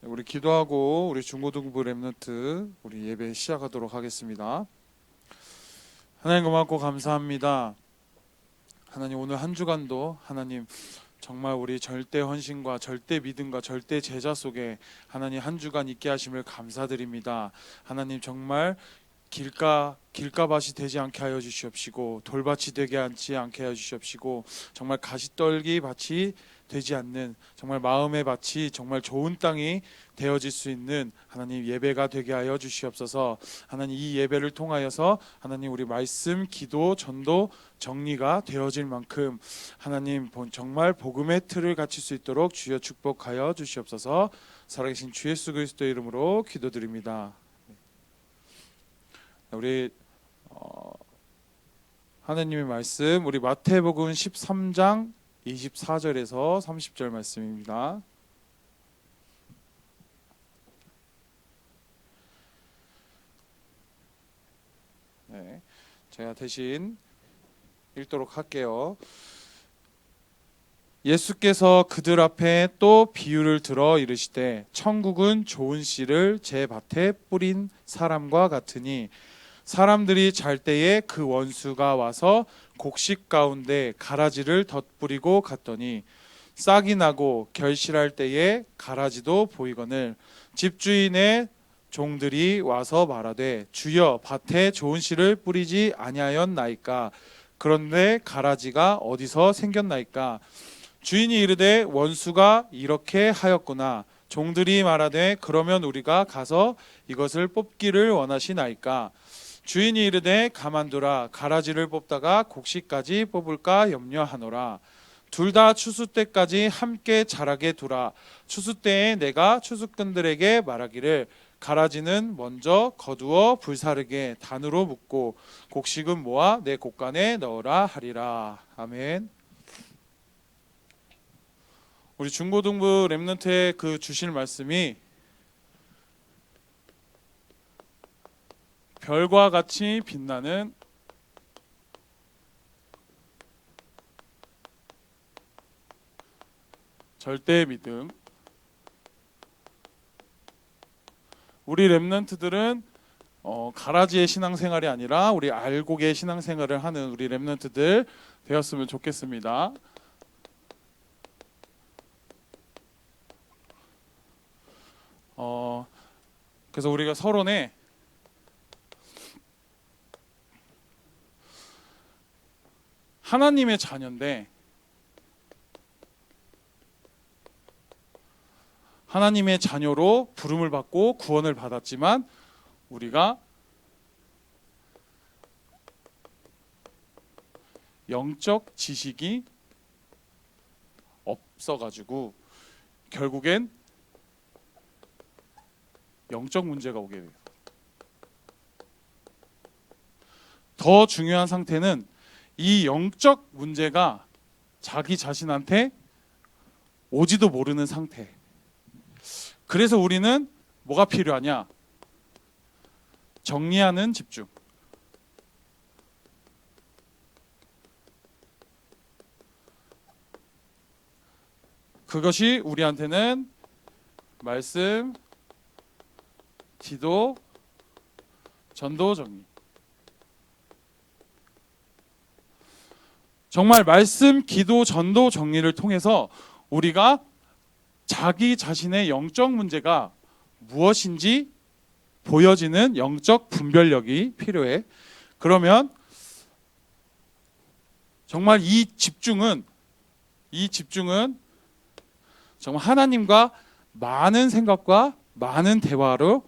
우리 기도하고 우리 중고등부 랩런트 우리 예배 시작하도록 하겠습니다. 하나님 고맙고 감사합니다. 하나님 오늘 한 주간도 하나님 정말 우리 절대 헌신과 절대 믿음과 절대 제자 속에 하나님 한 주간 있게 하심을 감사드립니다. 하나님 정말 길가밭이 되지 않게 하여 주시옵시고 돌밭이 되게 하지 않게 하여 주시옵시고 정말 가시떨기 밭이 되지 않는 정말 마음의 밭이 정말 좋은 땅이 되어질 수 있는 하나님 예배가 되게 하여 주시옵소서. 하나님 이 예배를 통하여서 하나님 우리 말씀, 기도, 전도, 정리가 되어질 만큼 하나님 정말 복음의 틀을 갖출 수 있도록 주여 축복하여 주시옵소서. 살아계신 주 예수 그리스도의 이름으로 기도드립니다. 우리 하나님의 말씀 우리 마태복음 13장 24절에서 30절 말씀입니다. 네, 제가 대신 읽도록 할게요. 예수께서 그들 앞에 또 비유를 들어 이르시되 천국은 좋은 씨를 제 밭에 뿌린 사람과 같으니 사람들이 잘 때에 그 원수가 와서 곡식 가운데 가라지를 덧뿌리고 갔더니 싹이 나고 결실할 때에 가라지도 보이거늘 집주인의 종들이 와서 말하되 주여 밭에 좋은 씨를 뿌리지 아니하였나이까 그런데 가라지가 어디서 생겼나이까 주인이 이르되 원수가 이렇게 하였구나 종들이 말하되 그러면 우리가 가서 이것을 뽑기를 원하시나이까 주인이 이르되 가만두라 가라지를 뽑다가 곡식까지 뽑을까 염려하노라 둘 다 추수 때까지 함께 자라게 두라 추수 때에 내가 추수꾼들에게 말하기를 가라지는 먼저 거두어 불사르게 단으로 묶고 곡식은 모아 내 곡간에 넣으라 하리라. 아멘. 우리 중고등부 랩런트의 그 주실 말씀이 별과 같이 빛나는 절대 믿음. 우리 랩런트들은 가라지의 신앙생활이 아니라 우리 알곡의 신앙생활을 하는 우리 랩런트들 되었으면 좋겠습니다. 그래서 우리가 서론에 하나님의 자녀인데 하나님의 자녀로 부름을 받고 구원을 받았지만 우리가 영적 지식이 없어가지고 결국엔 영적 문제가 오게 돼요. 더 중요한 상태는 이 영적 문제가 자기 자신한테 오지도 모르는 상태. 그래서 우리는 뭐가 필요하냐? 정리하는 집중. 그것이 우리한테는 말씀, 기도, 전도, 정리. 정말 말씀, 기도, 전도, 정리를 통해서 우리가 자기 자신의 영적 문제가 무엇인지 보여지는 영적 분별력이 필요해. 그러면 정말 이 집중은 정말 하나님과 많은 생각과 많은 대화로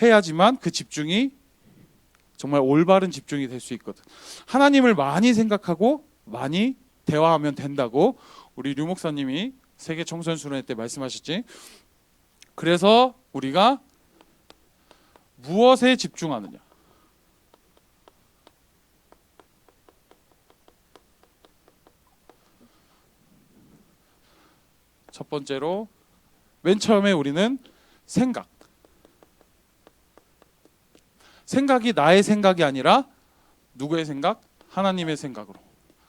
해야지만 그 집중이 정말 올바른 집중이 될 수 있거든. 하나님을 많이 생각하고 많이 대화하면 된다고 우리 류 목사님이 세계 청소년 때 말씀하셨지. 그래서 우리가 무엇에 집중하느냐? 첫 번째로 맨 처음에 우리는 생각이 나의 생각이 아니라 누구의 생각? 하나님의 생각으로.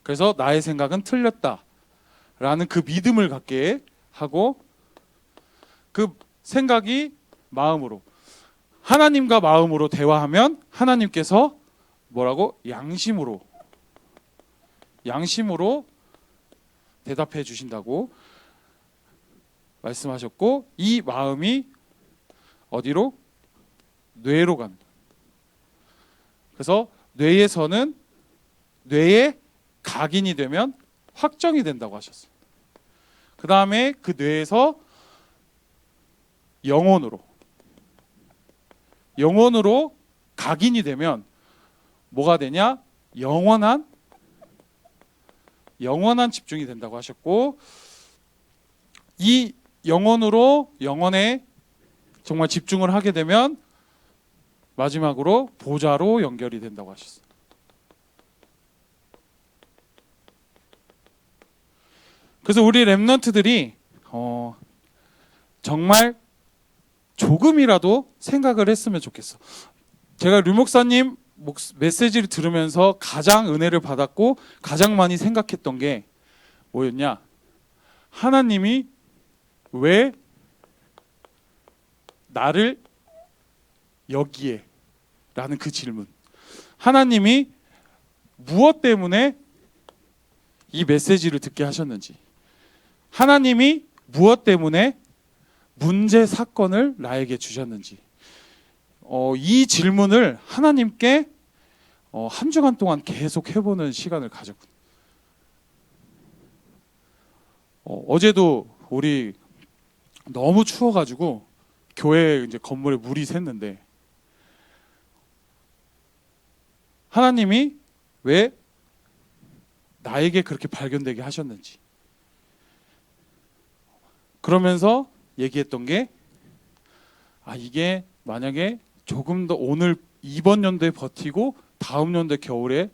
그래서 나의 생각은 틀렸다라는 그 믿음을 갖게 하고 그 생각이 마음으로, 하나님과 마음으로 대화하면 하나님께서 뭐라고? 양심으로 대답해 주신다고 말씀하셨고, 이 마음이 어디로? 뇌로 간다. 그래서 뇌에서는 뇌에 각인이 되면 확정이 된다고 하셨어요. 그 다음에 그 뇌에서 영혼으로 각인이 되면 뭐가 되냐? 영원한 집중이 된다고 하셨고, 이 영혼에 정말 집중을 하게 되면 마지막으로 보좌로 연결이 된다고 하셨어요. 그래서 우리 렘넌트들이 정말 조금이라도 생각을 했으면 좋겠어. 제가 류 목사님 메시지를 들으면서 가장 은혜를 받았고 가장 많이 생각했던 게 뭐였냐? 하나님이 왜 나를 여기에? 라는 그 질문. 하나님이 무엇 때문에 이 메시지를 듣게 하셨는지, 하나님이 무엇 때문에 문제 사건을 나에게 주셨는지, 이 질문을 하나님께 한 주간 동안 계속 해보는 시간을 가졌거든요. 어제도 우리 너무 추워가지고 교회 이제 건물에 물이 샜는데, 하나님이 왜 나에게 그렇게 발견되게 하셨는지, 그러면서 얘기했던 게, 이게 만약에 조금 더 오늘 이번 연도에 버티고 다음 연도 겨울에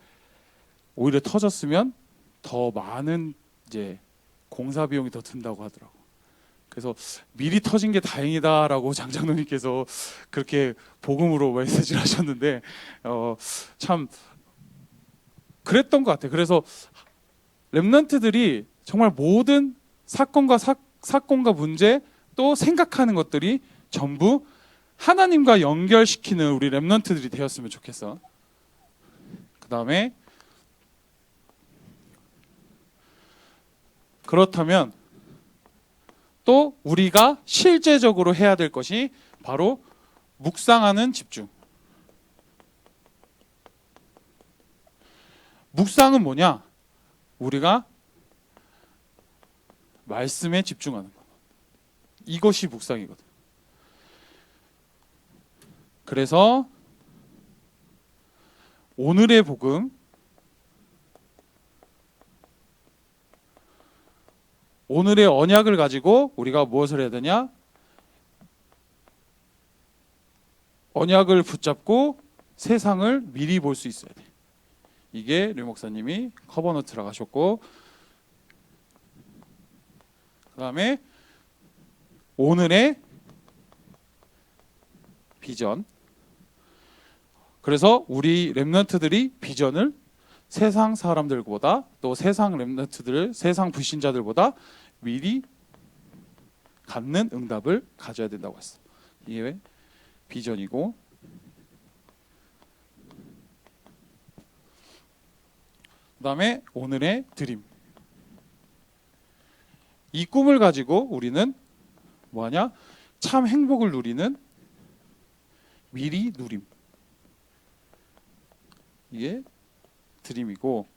오히려 터졌으면 더 많은 이제 공사 비용이 더 든다고 하더라고. 그래서 미리 터진 게 다행이다라고 장장로님께서 그렇게 복음으로 메시지를 하셨는데, 참 그랬던 것 같아요. 그래서 렘넌트들이 정말 모든 사건과 문제, 또 생각하는 것들이 전부 하나님과 연결시키는 우리 렘넌트들이 되었으면 좋겠어. 그 다음에 그렇다면 또 우리가 실제적으로 해야 될 것이 바로 묵상하는 집중. 묵상은 뭐냐? 우리가 말씀에 집중하는 것. 이것이 묵상이거든. 그래서 오늘의 복음, 오늘의 언약을 가지고 우리가 무엇을 해야 되냐? 언약을 붙잡고 세상을 미리 볼 수 있어야 돼. 이게 류 목사님이 커버노트라고 하셨고, 그 다음에 오늘의 비전. 그래서 우리 렘넌트들이 비전을 세상 사람들보다, 또 세상 렘넌트들, 세상 불신자들보다 미리 갖는 응답을 가져야 된다고 했어. 이게 비전이고, 그 다음에 오늘의 드림. 이 꿈을 가지고 우리는 뭐하냐? 참 행복을 누리는 미리 누림. 이게 드림이고,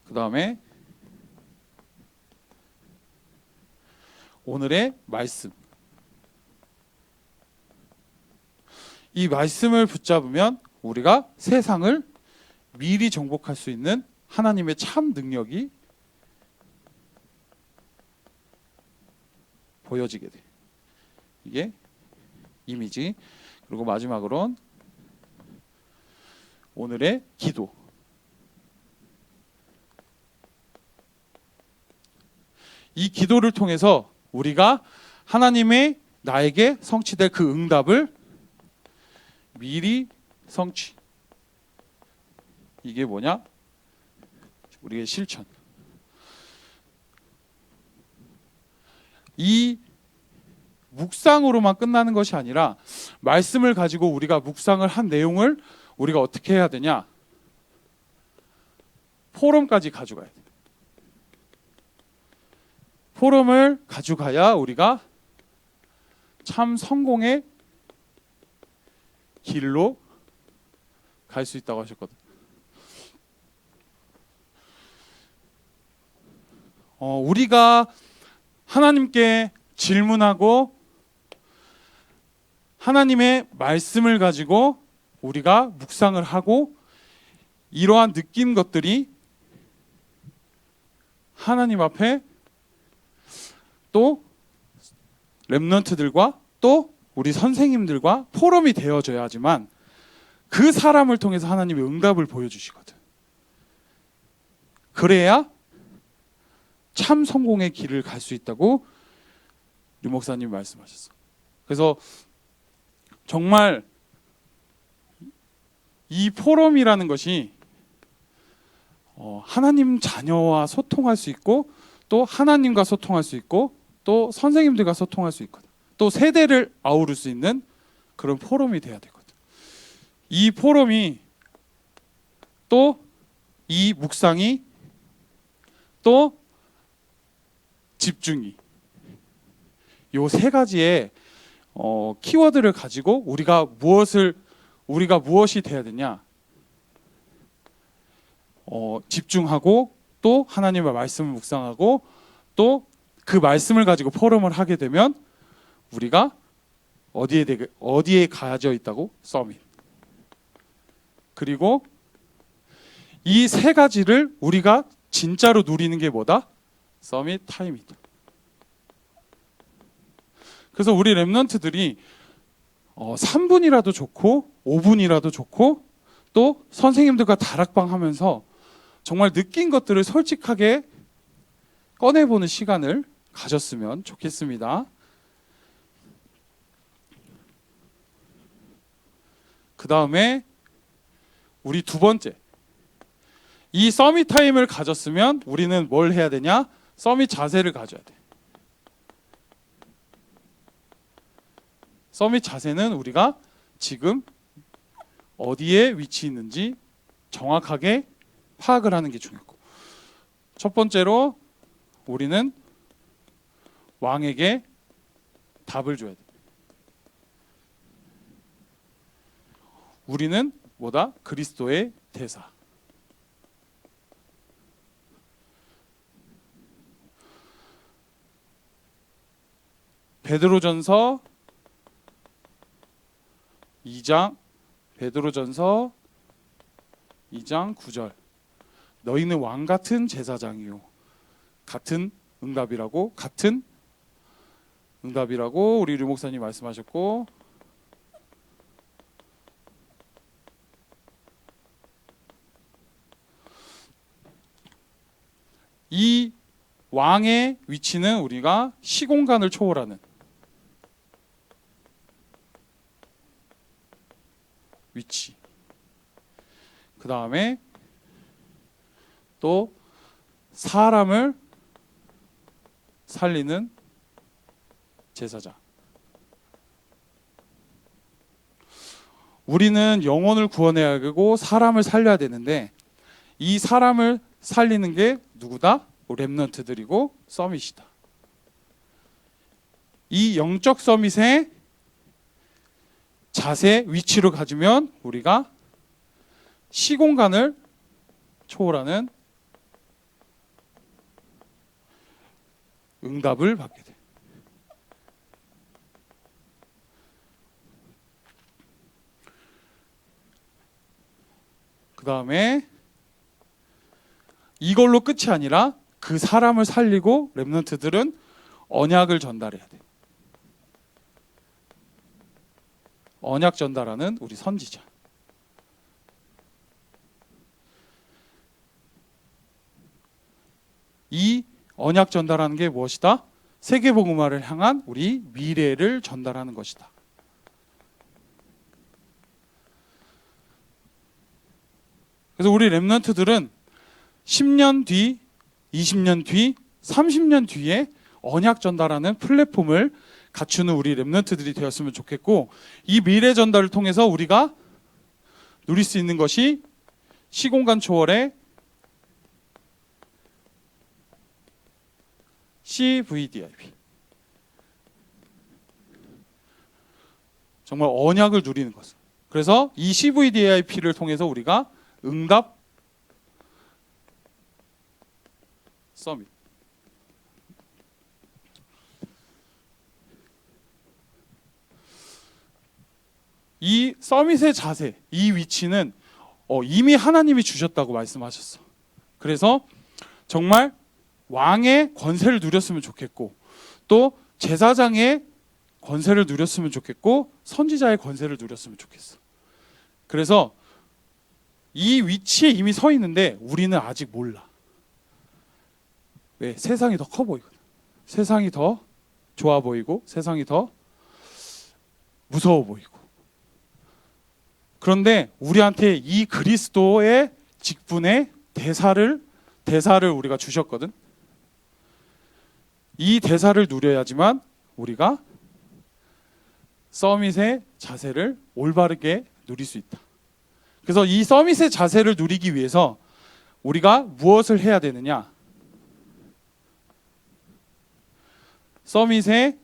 그 다음에 오늘의 말씀. 이 말씀을 붙잡으면 우리가 세상을 미리 정복할 수 있는 하나님의 참 능력이 보여지게 돼. 이게 이미지. 그리고 마지막으로는 오늘의 기도. 이 기도를 통해서 우리가 하나님의 나에게 성취될 그 응답을 미리 성취. 이게 뭐냐? 우리의 실천. 이 묵상으로만 끝나는 것이 아니라 말씀을 가지고 우리가 묵상을 한 내용을 우리가 어떻게 해야 되냐? 포럼까지 가져가야 돼. 포럼을 가져가야 우리가 참 성공의 길로 갈 수 있다고 하셨거든. 우리가 하나님께 질문하고 하나님의 말씀을 가지고 우리가 묵상을 하고 이러한 느낀 것들이 하나님 앞에 또 렘넌트들과 또 우리 선생님들과 포럼이 되어져야지만 그 사람을 통해서 하나님이 응답을 보여주시거든. 그래야 참 성공의 길을 갈 수 있다고 류 목사님이 말씀하셨어. 그래서 정말 이 포럼이라는 것이 하나님 자녀와 소통할 수 있고 또 하나님과 소통할 수 있고 또 선생님들과 소통할 수 있거든. 또 세대를 아우를 수 있는 그런 포럼이 돼야 되거든. 이 포럼이 또 이 묵상이 또 집중이 요 세 가지의 키워드를 가지고 우리가 무엇이 돼야 되냐? 집중하고 또 하나님의 말씀을 묵상하고 또 그 말씀을 가지고 포럼을 하게 되면 우리가 어디에 가져 있다고? 서밋. 그리고 이 세 가지를 우리가 진짜로 누리는 게 뭐다? 서밋 타임이다. 그래서 우리 렘넌트들이 3분이라도 좋고 5분이라도 좋고 또 선생님들과 다락방 하면서 정말 느낀 것들을 솔직하게 꺼내보는 시간을 가졌으면 좋겠습니다. 그 다음에 우리 두 번째, 이 서밋 타임을 가졌으면 우리는 뭘 해야 되냐? 서밋 자세를 가져야 돼. 서밋 자세는 우리가 지금 어디에 위치해 있는지 정확하게 파악을 하는 게 중요하고, 첫 번째로 우리는 왕에게 답을 줘야 돼. 우리는 뭐다? 그리스도의 대사. 베드로전서 2장 9절. 너희는 왕 같은 제사장이요. 같은 응답이라고 우리 류 목사님 말씀하셨고, 이 왕의 위치는 우리가 시공간을 초월하는 위치. 그 다음에 또 사람을 살리는 제사장. 우리는 영혼을 구원해야 하고 사람을 살려야 되는데 이 사람을 살리는 게 누구다? 렘넌트들이고 서밋이다. 이 영적 서밋의 자세, 위치로 가지면 우리가 시공간을 초월하는 응답을 받게 돼. 그 다음에 이걸로 끝이 아니라 그 사람을 살리고 렘넌트들은 언약을 전달해야 돼. 언약 전달하는 우리 선지자. 이 언약 전달하는 게 무엇이다? 세계복음화를 향한 우리 미래를 전달하는 것이다. 그래서 우리 렘넌트들은 10년 뒤, 20년 뒤, 30년 뒤에 언약 전달하는 플랫폼을 갖추는 우리 렘넌트들이 되었으면 좋겠고, 이 미래 전달을 통해서 우리가 누릴 수 있는 것이 시공간 초월의 CVDIP, 정말 언약을 누리는 것. 그래서 이 CVDIP를 통해서 우리가 응답 서밋, 이 서밋의 자세, 이 위치는 이미 하나님이 주셨다고 말씀하셨어. 그래서 정말 왕의 권세를 누렸으면 좋겠고, 또 제사장의 권세를 누렸으면 좋겠고, 선지자의 권세를 누렸으면 좋겠어. 그래서 이 위치에 이미 서 있는데 우리는 아직 몰라. 왜? 세상이 더 커 보이거든. 세상이 더 좋아 보이고, 세상이 더 무서워 보이고. 그런데 우리한테 이 그리스도의 직분의 대사를 우리가 주셨거든. 이 대사를 누려야지만 우리가 서밋의 자세를 올바르게 누릴 수 있다. 그래서 이 서밋의 자세를 누리기 위해서 우리가 무엇을 해야 되느냐? 서밋의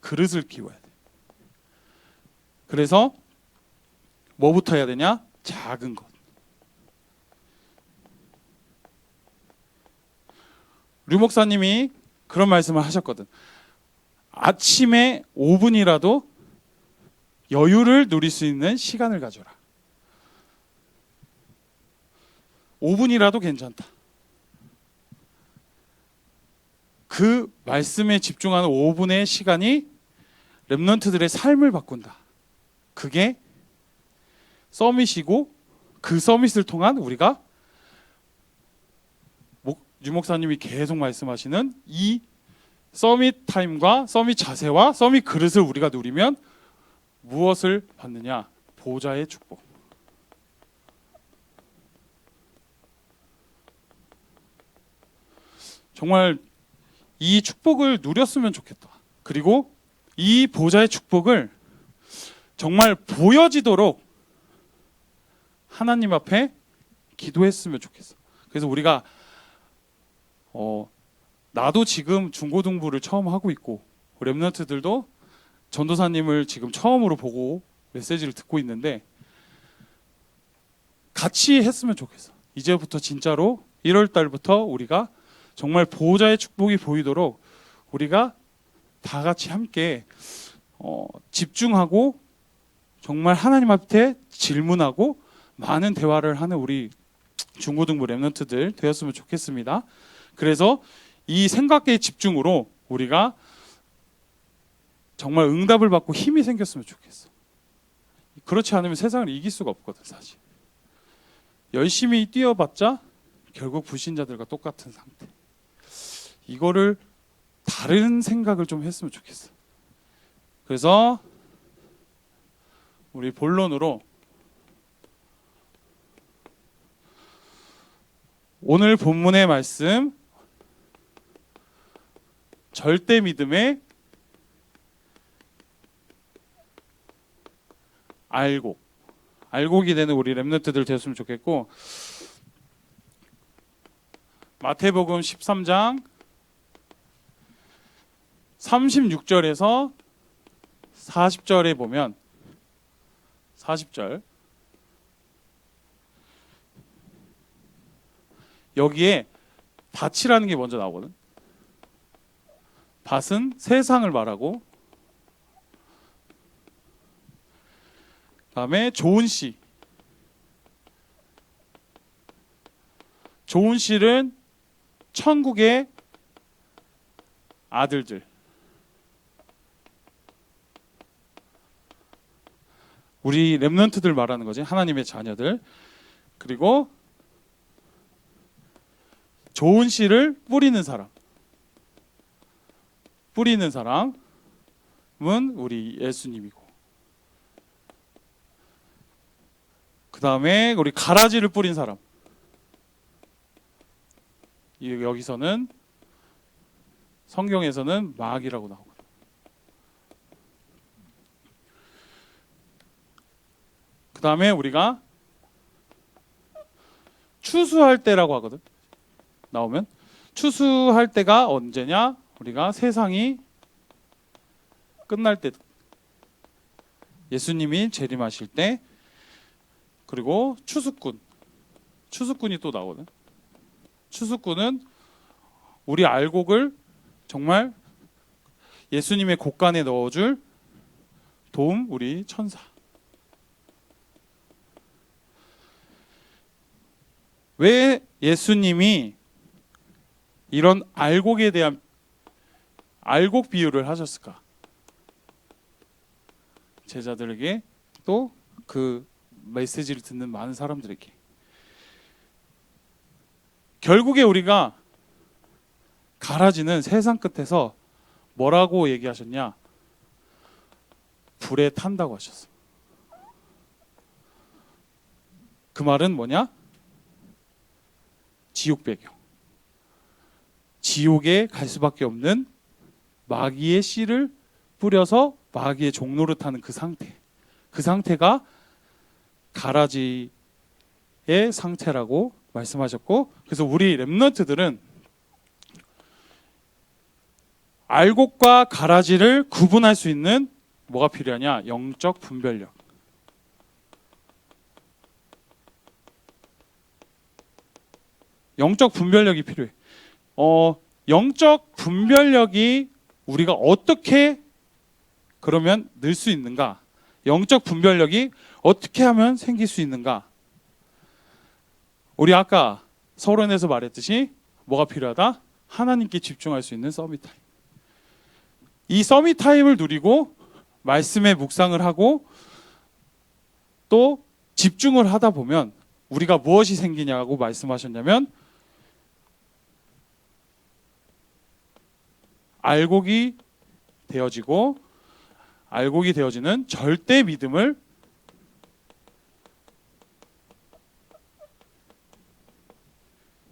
그릇을 키워야 돼. 그래서 뭐부터 해야 되냐? 작은 것. 류 목사님이 그런 말씀을 하셨거든. 아침에 5분이라도 여유를 누릴 수 있는 시간을 가져라. 5분이라도 괜찮다. 그 말씀에 집중하는 5분의 시간이 렘넌트들의 삶을 바꾼다. 그게 서밋이고, 그 서밋을 통한 우리가 유 목사님이 계속 말씀하시는 이 서밋 타임과 서밋 자세와 서밋 그릇을 우리가 누리면 무엇을 받느냐? 보좌의 축복. 정말 이 축복을 누렸으면 좋겠다. 그리고 이 보좌의 축복을 정말 보여지도록 하나님 앞에 기도했으면 좋겠어. 그래서 우리가 나도 지금 중고등부를 처음 하고 있고, 렘넌트들도 전도사님을 지금 처음으로 보고 메시지를 듣고 있는데, 같이 했으면 좋겠어. 이제부터 진짜로 1월 달부터 우리가 정말 보호자의 축복이 보이도록 우리가 다 같이 함께 집중하고 정말 하나님 앞에 질문하고 많은 대화를 하는 우리 중고등부 렘넌트들 되었으면 좋겠습니다. 그래서 이 생각의 집중으로 우리가 정말 응답을 받고 힘이 생겼으면 좋겠어. 그렇지 않으면 세상을 이길 수가 없거든, 사실. 열심히 뛰어봤자 결국 불신자들과 똑같은 상태. 이거를 다른 생각을 좀 했으면 좋겠어. 그래서 우리 본론으로 오늘 본문의 말씀, 절대 믿음의 알곡이 되는 우리 렘넌트들 되었으면 좋겠고, 마태복음 13장 36절에서 40절에 보면, 40절 여기에 밭이라는 게 먼저 나오거든. 밭은 세상을 말하고, 다음에 좋은 씨. 좋은 씨는 천국의 아들들. 우리 렘넌트들 말하는 거지. 하나님의 자녀들. 그리고 좋은 씨를 뿌리는 사람. 뿌리는 사람은 우리 예수님이고, 그 다음에 우리 가라지를 뿌린 사람, 여기서는 성경에서는 마귀라고 나오거든. 그 다음에 우리가 추수할 때라고 하거든. 나오면 추수할 때가 언제냐? 우리가 세상이 끝날 때, 예수님이 재림하실 때, 그리고 추수꾼이 또 나오거든. 추수꾼은 우리 알곡을 정말 예수님의 곡간에 넣어줄 도움, 우리 천사. 왜 예수님이 이런 알곡에 대한 알곡 비유를 하셨을까? 제자들에게 또 그 메시지를 듣는 많은 사람들에게. 결국에 우리가 가라지는 세상 끝에서 뭐라고 얘기하셨냐? 불에 탄다고 하셨어. 그 말은 뭐냐? 지옥 배경. 지옥에 갈 수밖에 없는 마귀의 씨를 뿌려서 마귀의 종로를 타는 그 상태. 그 상태가 가라지의 상태라고 말씀하셨고, 그래서 우리 렘넌트들은 알곡과 가라지를 구분할 수 있는 뭐가 필요하냐? 영적 분별력. 영적 분별력이 필요해. 영적 분별력이 우리가 어떻게 그러면 늘 수 있는가? 영적 분별력이 어떻게 하면 생길 수 있는가? 우리 아까 서론에서 말했듯이 뭐가 필요하다? 하나님께 집중할 수 있는 서밋타임. 이 서밋타임을 누리고 말씀에 묵상을 하고 또 집중을 하다 보면 우리가 무엇이 생기냐고 말씀하셨냐면 알곡이 되어지는 절대 믿음을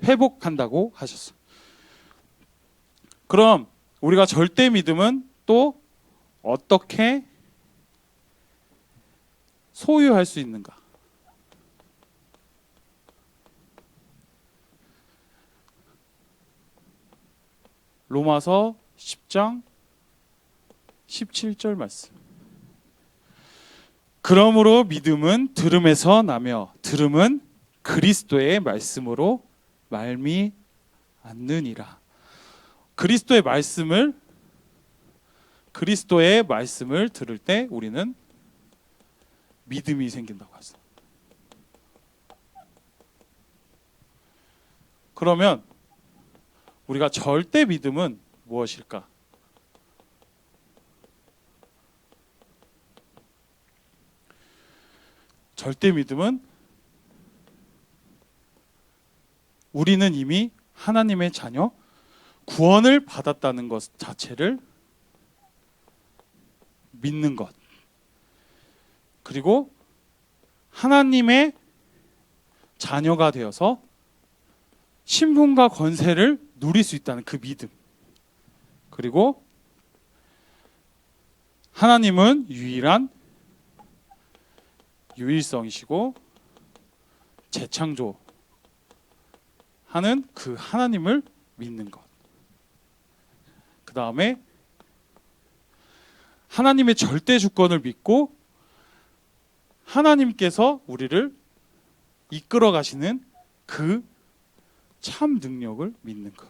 회복한다고 하셨어. 그럼 우리가 절대 믿음은 또 어떻게 소유할 수 있는가? 로마서 10장 17절 말씀. 그러므로 믿음은 들음에서 나며 들음은 그리스도의 말씀으로 말미암느니라. 그리스도의 말씀을 들을 때 우리는 믿음이 생긴다고 하죠. 그러면 우리가 절대 믿음은 무엇일까? 절대 믿음은 우리는 이미 하나님의 자녀, 구원을 받았다는 것 자체를 믿는 것. 그리고 하나님의 자녀가 되어서 신분과 권세를 누릴 수 있다는 그 믿음. 그리고 하나님은 유일성이시고 재창조하는 그 하나님을 믿는 것. 그 다음에 하나님의 절대 주권을 믿고 하나님께서 우리를 이끌어 가시는 그 참 능력을 믿는 것.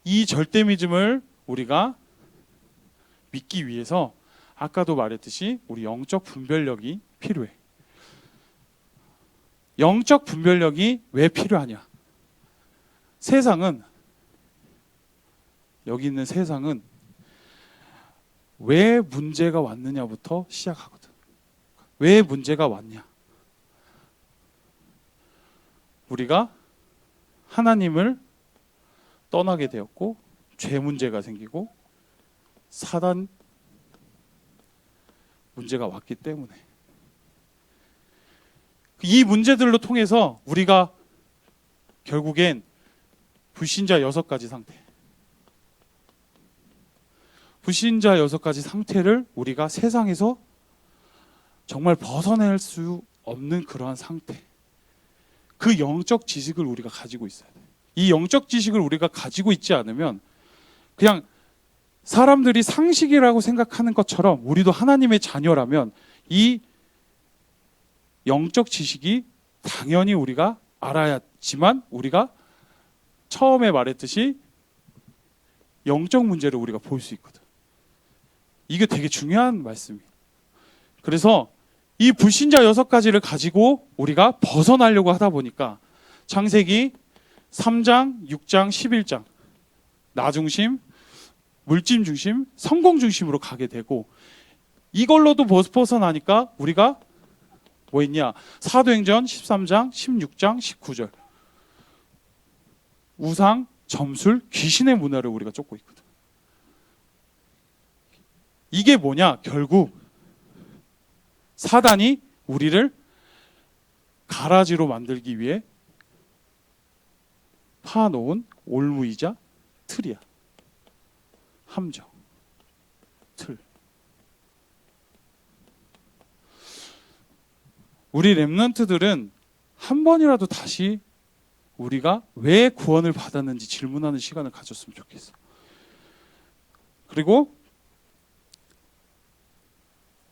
이 절대 믿음을 우리가 믿기 위해서 아까도 말했듯이 우리 영적 분별력이 필요해. 영적 분별력이 왜 필요하냐? 여기 있는 세상은 왜 문제가 왔느냐부터 시작하거든. 왜 문제가 왔냐? 우리가 하나님을 떠나게 되었고 죄 문제가 생기고 사단 문제가 왔기 때문에. 이 문제들로 통해서 우리가 결국엔 불신자 6가지 상태, 불신자 6가지 상태를 우리가 세상에서 정말 벗어날 수 없는 그러한 상태, 그 영적 지식을 우리가 가지고 있어야 돼요. 이 영적 지식을 우리가 가지고 있지 않으면 그냥 사람들이 상식이라고 생각하는 것처럼 우리도 하나님의 자녀라면 이 영적 지식이 당연히 우리가 알아야지만 우리가 처음에 말했듯이 영적 문제를 우리가 볼 수 있거든. 이게 되게 중요한 말씀이에요. 그래서 이 불신자 6가지를 가지고 우리가 벗어나려고 하다 보니까 창세기 3장, 6장, 11장 나 중심, 물질 중심, 성공 중심으로 가게 되고 이걸로도 벗어나니까 우리가 뭐 있냐? 사도행전 13장, 16장, 19절 우상, 점술, 귀신의 문화를 우리가 쫓고 있거든. 이게 뭐냐? 결국 사단이 우리를 가라지로 만들기 위해 파놓은 올무이자 틀이야. 함정, 틀. 우리 렘넌트들은 한 번이라도 다시 우리가 왜 구원을 받았는지 질문하는 시간을 가졌으면 좋겠어. 그리고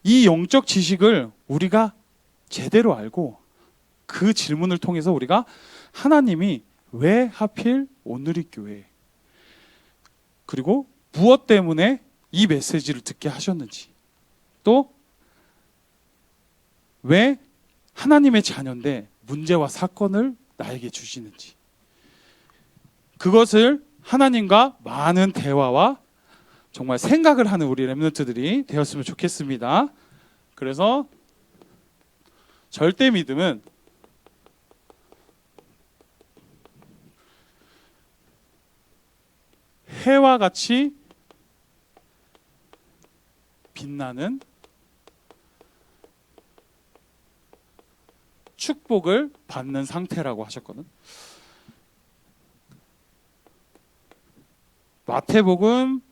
이 영적 지식을 우리가 제대로 알고 그 질문을 통해서 우리가 하나님이 왜 하필 온누리교회 그리고 무엇 때문에 이 메시지를 듣게 하셨는지 또 왜 하나님의 자녀인데 문제와 사건을 나에게 주시는지 그것을 하나님과 많은 대화와 정말 생각을 하는 우리 렘넌트들이 되었으면 좋겠습니다. 그래서 절대 믿음은 해와 같이 빛나는 축복을 받는 상태라고 하셨거든. 마태복음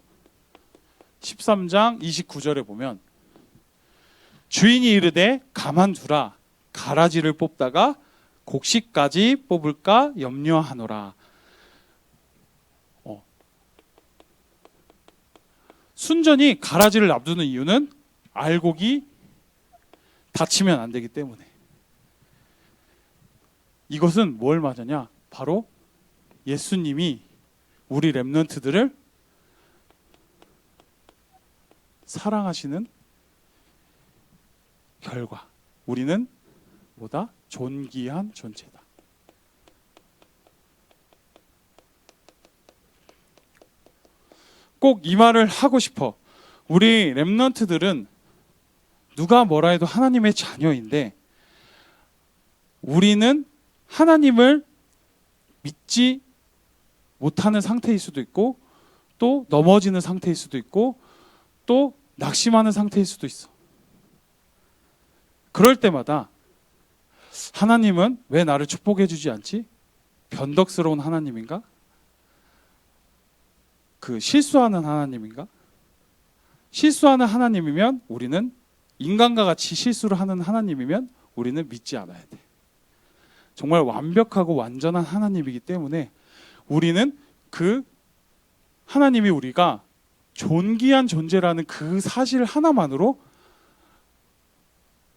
13장 29절에 보면 주인이 이르되 가만두라 가라지를 뽑다가 곡식까지 뽑을까 염려하노라. 순전히 가라지를 놔두는 이유는 알곡이 다치면 안 되기 때문에. 이것은 뭘 말하냐? 바로 예수님이 우리 렘넌트들을 사랑하시는 결과. 우리는 뭐다? 존귀한 존재다. 꼭 이 말을 하고 싶어. 우리 렘넌트들은 누가 뭐라 해도 하나님의 자녀인데 우리는 하나님을 믿지 못하는 상태일 수도 있고 또 넘어지는 상태일 수도 있고 또 낙심하는 상태일 수도 있어. 그럴 때마다 하나님은 왜 나를 축복해 주지 않지? 변덕스러운 하나님인가? 그 실수하는 하나님인가? 실수하는 하나님이면 우리는 인간과 같이 실수를 하는 하나님이면 우리는 믿지 않아야 돼. 정말 완벽하고 완전한 하나님이기 때문에 우리는 그 하나님이 우리가 존귀한 존재라는 그 사실 하나만으로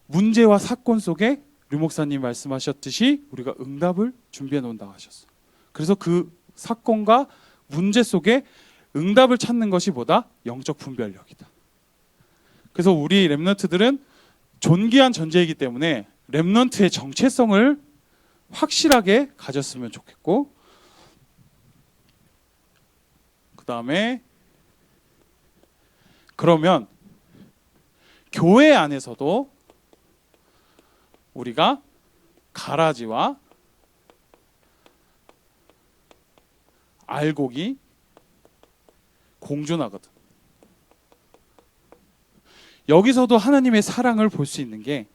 문제와 사건 속에 류 목사님 말씀하셨듯이 우리가 응답을 준비해 놓는다고 하셨어. 그래서 그 사건과 문제 속에 응답을 찾는 것이 뭐다? 영적 분별력이다. 그래서 우리 렘넌트들은 존귀한 존재이기 때문에 렘넌트의 정체성을 확실하게 가졌으면 좋겠고, 그 다음에 그러면 교회 안에서도 우리가 가라지와 알곡이 공존하거든. 여기서도 하나님의 사랑을 볼 수 있는 게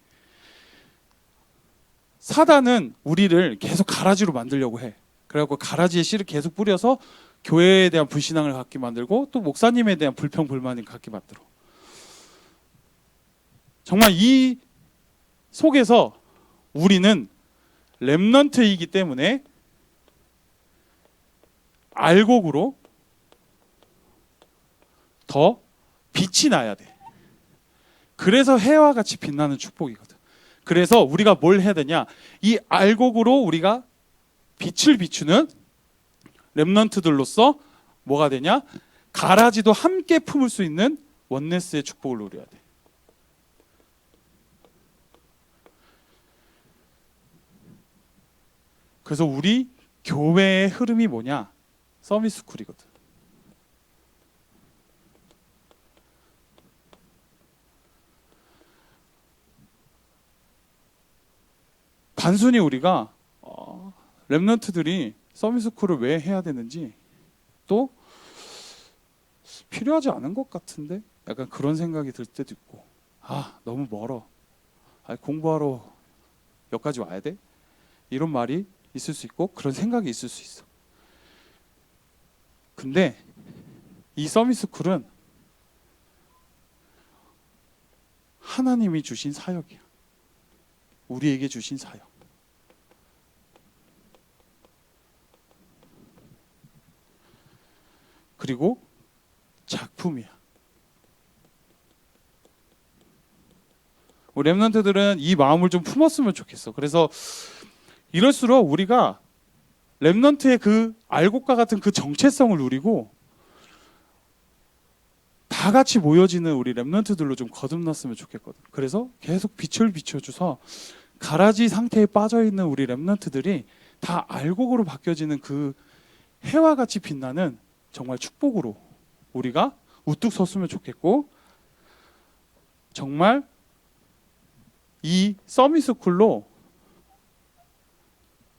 사단은 우리를 계속 가라지로 만들려고 해. 그래갖고 가라지에 씨를 계속 뿌려서 교회에 대한 불신앙을 갖게 만들고 또 목사님에 대한 불평 불만을 갖게 만들어. 정말 이 속에서 우리는 렘넌트이기 때문에 알곡으로 더 빛이 나야 돼. 그래서 해와 같이 빛나는 축복이거든. 그래서 우리가 뭘 해야 되냐? 이 알곡으로 우리가 빛을 비추는 렘넌트들로서 뭐가 되냐? 가라지도 함께 품을 수 있는 원네스의 축복을 누려야 돼. 그래서 우리 교회의 흐름이 뭐냐? 서밋스쿨이거든. 단순히 우리가 렘넌트들이 서밋스쿨을 왜 해야 되는지 또 필요하지 않은 것 같은데 약간 그런 생각이 들 때도 있고, 너무 멀어, 공부하러 여기까지 와야 돼? 이런 말이 있을 수 있고 그런 생각이 있을 수 있어. 근데 이 서밋스쿨은 하나님이 주신 사역이야. 우리에게 주신 사역. 그리고 작품이야. 우리 렘넌트들은 이 마음을 좀 품었으면 좋겠어. 그래서 이럴수록 우리가 렘넌트의 그 알곡과 같은 그 정체성을 누리고 다 같이 모여지는 우리 렘넌트들로 좀 거듭났으면 좋겠거든. 그래서 계속 빛을 비춰줘서 가라지 상태에 빠져있는 우리 렘넌트들이 다 알곡으로 바뀌어지는 그 해와 같이 빛나는 정말 축복으로 우리가 우뚝 섰으면 좋겠고, 정말 이 서밋스쿨로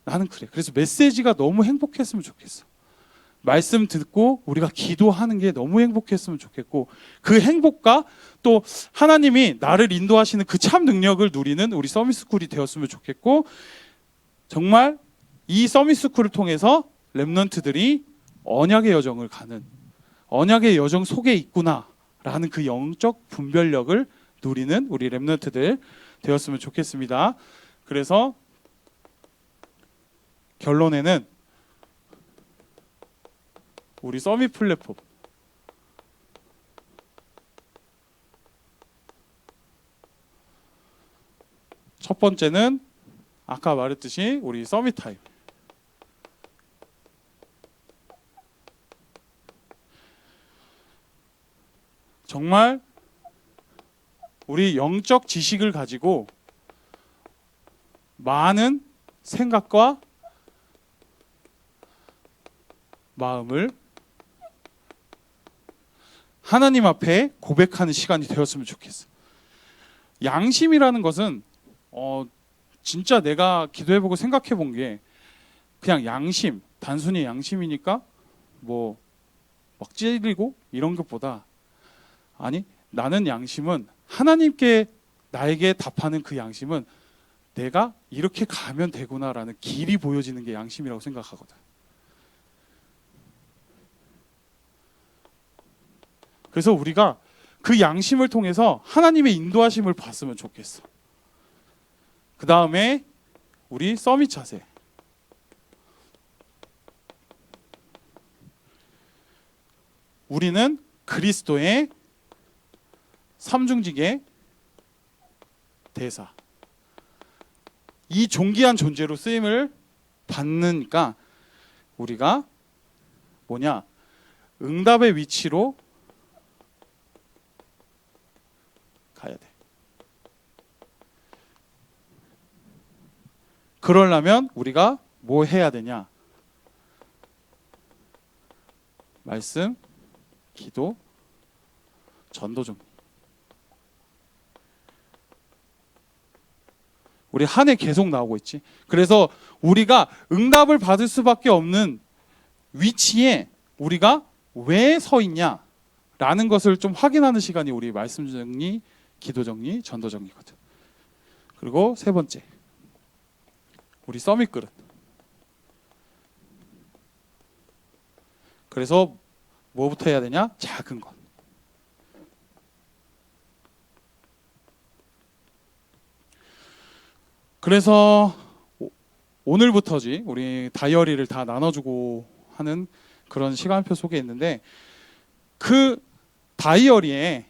나는 그래. 그래서 메시지가 너무 행복했으면 좋겠어. 말씀 듣고 우리가 기도하는 게 너무 행복했으면 좋겠고, 그 행복과 또 하나님이 나를 인도하시는 그 참 능력을 누리는 우리 서밋스쿨이 되었으면 좋겠고, 정말 이 서밋스쿨을 통해서 렘넌트들이 언약의 여정을 가는, 언약의 여정 속에 있구나라는 그 영적 분별력을 누리는 우리 렘넌트들 되었으면 좋겠습니다. 그래서 결론에는 우리 서밋 플랫폼, 첫 번째는 아까 말했듯이 우리 서밋 타임. 정말 우리 영적 지식을 가지고 많은 생각과 마음을 하나님 앞에 고백하는 시간이 되었으면 좋겠어. 양심이라는 것은 진짜 내가 기도해보고 생각해본 게 그냥 양심, 단순히 양심이니까 뭐 막 찔리고 이런 것보다, 아니, 나는 양심은 하나님께 나에게 답하는 그 양심은 내가 이렇게 가면 되구나라는 길이 보여지는 게 양심이라고 생각하거든. 그래서 우리가 그 양심을 통해서 하나님의 인도하심을 봤으면 좋겠어. 그 다음에 우리 서밋 자세. 우리는 그리스도의 삼중직의 대사, 이 존귀한 존재로 쓰임을 받으니까 우리가 뭐냐, 응답의 위치로 가야 돼. 그러려면 우리가 뭐 해야 되냐? 말씀, 기도, 전도 좀. 우리 한 해 계속 나오고 있지. 그래서 우리가 응답을 받을 수밖에 없는 위치에 우리가 왜 서 있냐라는 것을 좀 확인하는 시간이 우리 말씀 정리, 기도 정리, 전도 정리거든. 그리고 세 번째, 우리 서밋 그릇. 그래서 뭐부터 해야 되냐? 작은 것. 그래서 오늘부터지 우리 다이어리를 다 나눠주고 하는 그런 시간표 속에 있는데, 그 다이어리에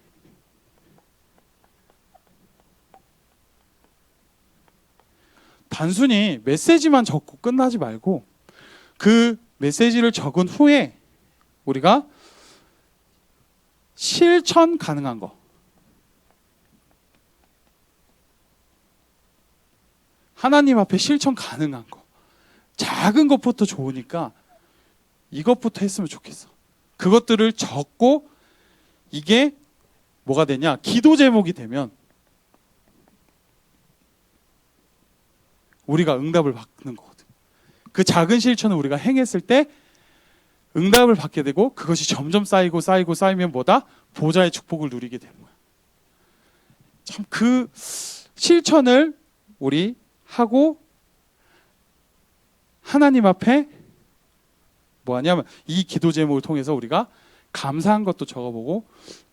단순히 메시지만 적고 끝나지 말고 그 메시지를 적은 후에 우리가 실천 가능한 거, 하나님 앞에 실천 가능한 거, 작은 것부터 좋으니까 이것부터 했으면 좋겠어. 그것들을 적고 이게 뭐가 되냐? 기도 제목이 되면 우리가 응답을 받는 거거든. 그 작은 실천을 우리가 행했을 때 응답을 받게 되고, 그것이 점점 쌓이고 쌓이고 쌓이면 뭐다? 보좌의 축복을 누리게 되는 거야. 참 그 실천을 우리 하고 하나님 앞에 뭐 하냐면 이 기도 제목을 통해서 우리가 감사한 것도 적어보고,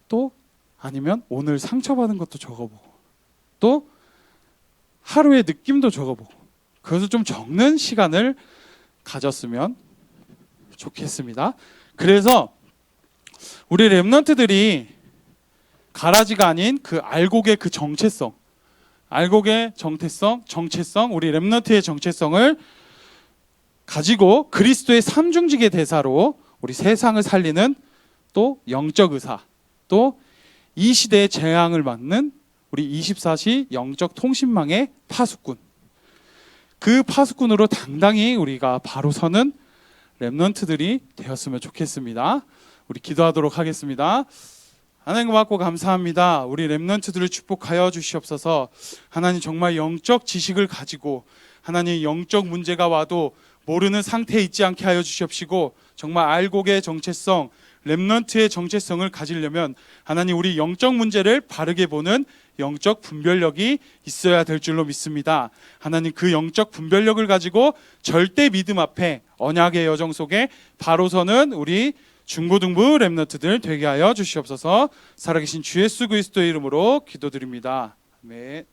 또 아니면 오늘 상처받은 것도 적어보고, 또 하루의 느낌도 적어보고, 그것을 좀 적는 시간을 가졌으면 좋겠습니다. 그래서 우리 렘넌트들이 가라지가 아닌 그 알곡의 그 정체성, 알곡의 정체성, 우리 렘넌트의 정체성을 가지고 그리스도의 삼중직의 대사로 우리 세상을 살리는 또 영적 의사, 또 이 시대의 재앙을 막는 우리 24시 영적 통신망의 파수꾼, 그 파수꾼으로 당당히 우리가 바로 서는 렘넌트들이 되었으면 좋겠습니다. 우리 기도하도록 하겠습니다. 하나님 고맙고 감사합니다. 우리 렘넌트들을 축복하여 주시옵소서. 하나님 정말 영적 지식을 가지고 하나님 영적 문제가 와도 모르는 상태에 있지 않게 하여 주시옵시고, 정말 알곡의 정체성, 렘넌트의 정체성을 가지려면 하나님 우리 영적 문제를 바르게 보는 영적 분별력이 있어야 될 줄로 믿습니다. 하나님 그 영적 분별력을 가지고 절대 믿음 앞에 언약의 여정 속에 바로 서는 우리 중고등부 렘넌트들 되게 하여 주시옵소서. 살아계신 주 예수 그리스도의 이름으로 기도드립니다. 아멘.